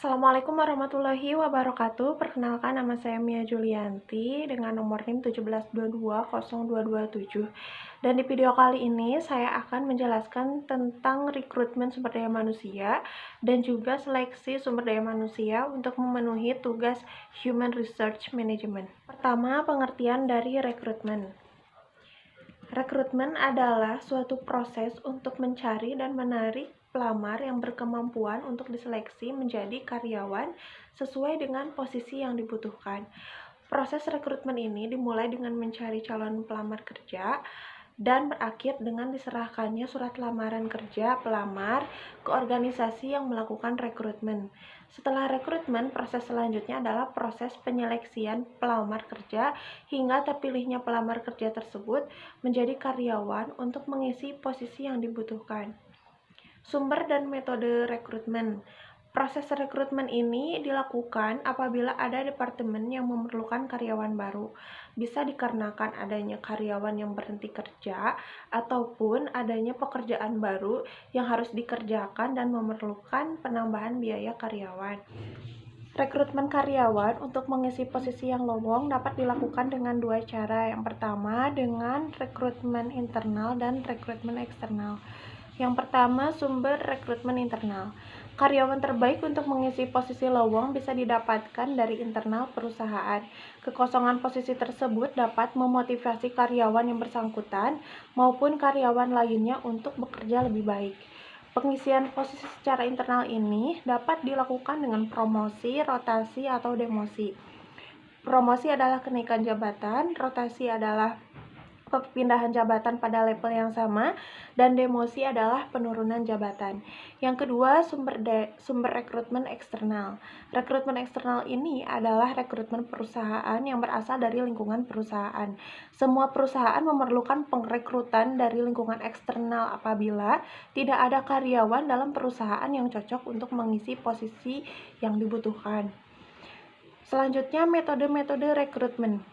Assalamualaikum warahmatullahi wabarakatuh. Perkenalkan, nama saya Mia Julianti dengan nomor NIM 17220227. Dan di video kali ini saya akan menjelaskan tentang rekrutmen sumber daya manusia dan juga seleksi sumber daya manusia untuk memenuhi tugas Human Research Management. Pertama, pengertian dari rekrutmen. Rekrutmen adalah suatu proses untuk mencari dan menarik pelamar yang berkemampuan untuk diseleksi menjadi karyawan sesuai dengan posisi yang dibutuhkan. Proses rekrutmen ini dimulai dengan mencari calon pelamar kerja dan berakhir dengan diserahkannya surat lamaran kerja pelamar ke organisasi yang melakukan rekrutmen. Setelah rekrutmen, proses selanjutnya adalah proses penyeleksian pelamar kerja hingga terpilihnya pelamar kerja tersebut menjadi karyawan untuk mengisi posisi yang dibutuhkan. Sumber dan metode rekrutmen. Proses rekrutmen ini dilakukan apabila ada departemen yang memerlukan karyawan baru. Bisa dikarenakan adanya karyawan yang berhenti kerja ataupun adanya pekerjaan baru yang harus dikerjakan dan memerlukan penambahan biaya karyawan. Rekrutmen karyawan untuk mengisi posisi yang lowong dapat dilakukan dengan dua cara. Yang pertama, dengan rekrutmen internal dan rekrutmen eksternal. Yang pertama, sumber rekrutmen internal. Karyawan terbaik untuk mengisi posisi lowong bisa didapatkan dari internal perusahaan. Kekosongan posisi tersebut dapat memotivasi karyawan yang bersangkutan maupun karyawan lainnya untuk bekerja lebih baik. Pengisian posisi secara internal ini dapat dilakukan dengan promosi, rotasi, atau demosi. Promosi adalah kenaikan jabatan, rotasi adalah perpindahan jabatan pada level yang sama, dan demosi adalah penurunan jabatan. Yang kedua, sumber rekrutmen eksternal. Rekrutmen eksternal ini adalah rekrutmen perusahaan yang berasal dari lingkungan perusahaan. Semua perusahaan memerlukan pengrekrutan dari lingkungan eksternal apabila tidak ada karyawan dalam perusahaan yang cocok untuk mengisi posisi yang dibutuhkan. Selanjutnya, metode-metode rekrutmen.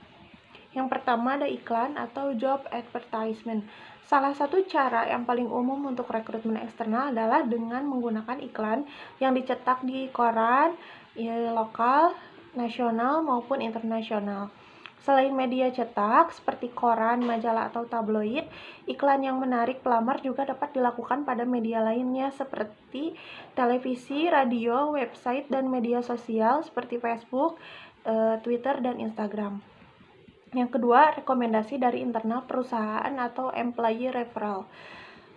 Yang pertama ada iklan atau job advertisement. Salah satu cara yang paling umum untuk rekrutmen eksternal adalah dengan menggunakan iklan yang dicetak di koran lokal, nasional maupun internasional. Selain media cetak seperti koran, majalah, atau tabloid, iklan yang menarik pelamar juga dapat dilakukan pada media lainnya seperti televisi, radio, website, dan media sosial seperti Facebook, Twitter, dan Instagram. Yang kedua, rekomendasi dari internal perusahaan atau employee referral.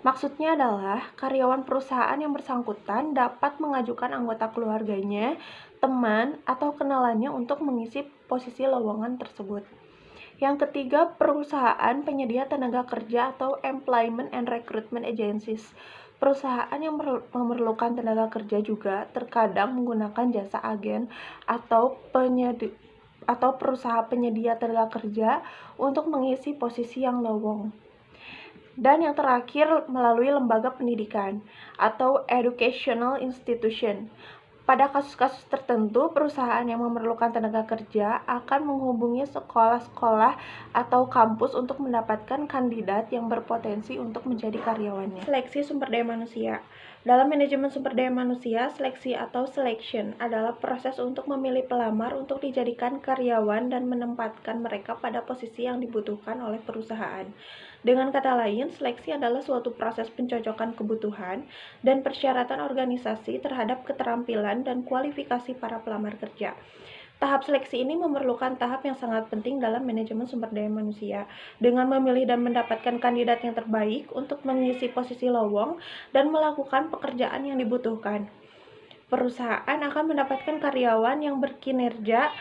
Maksudnya adalah karyawan perusahaan yang bersangkutan dapat mengajukan anggota keluarganya, teman, atau kenalannya untuk mengisi posisi lowongan tersebut. Yang ketiga, perusahaan penyedia tenaga kerja atau employment and recruitment agencies. Perusahaan yang memerlukan tenaga kerja juga terkadang menggunakan jasa agen atau perusahaan penyedia tenaga kerja untuk mengisi posisi yang lowong. Dan yang terakhir, melalui lembaga pendidikan atau educational institution. Pada kasus-kasus tertentu, perusahaan yang memerlukan tenaga kerja akan menghubungi sekolah-sekolah atau kampus untuk mendapatkan kandidat yang berpotensi untuk menjadi karyawannya. Seleksi sumber daya manusia. Dalam manajemen sumber daya manusia, seleksi atau selection adalah proses untuk memilih pelamar untuk dijadikan karyawan dan menempatkan mereka pada posisi yang dibutuhkan oleh perusahaan. Dengan kata lain, seleksi adalah suatu proses pencocokan kebutuhan dan persyaratan organisasi terhadap keterampilan dan kualifikasi para pelamar kerja. Tahap seleksi ini memerlukan tahap yang sangat penting dalam manajemen sumber daya manusia, dengan memilih dan mendapatkan kandidat yang terbaik untuk mengisi posisi lowong dan melakukan pekerjaan yang dibutuhkan. Perusahaan akan mendapatkan karyawan yang berkinerja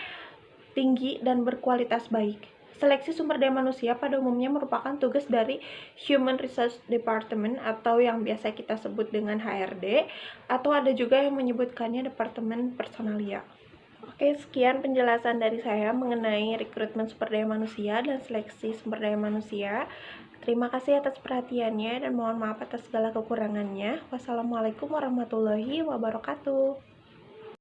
tinggi dan berkualitas baik. Seleksi sumber daya manusia pada umumnya merupakan tugas dari Human Research Department atau yang biasa kita sebut dengan HRD, atau ada juga yang menyebutkannya Departemen Personalia. Oke, sekian penjelasan dari saya mengenai rekrutmen sumber daya manusia dan seleksi sumber daya manusia. Terima kasih atas perhatiannya dan mohon maaf atas segala kekurangannya. Wassalamualaikum warahmatullahi wabarakatuh.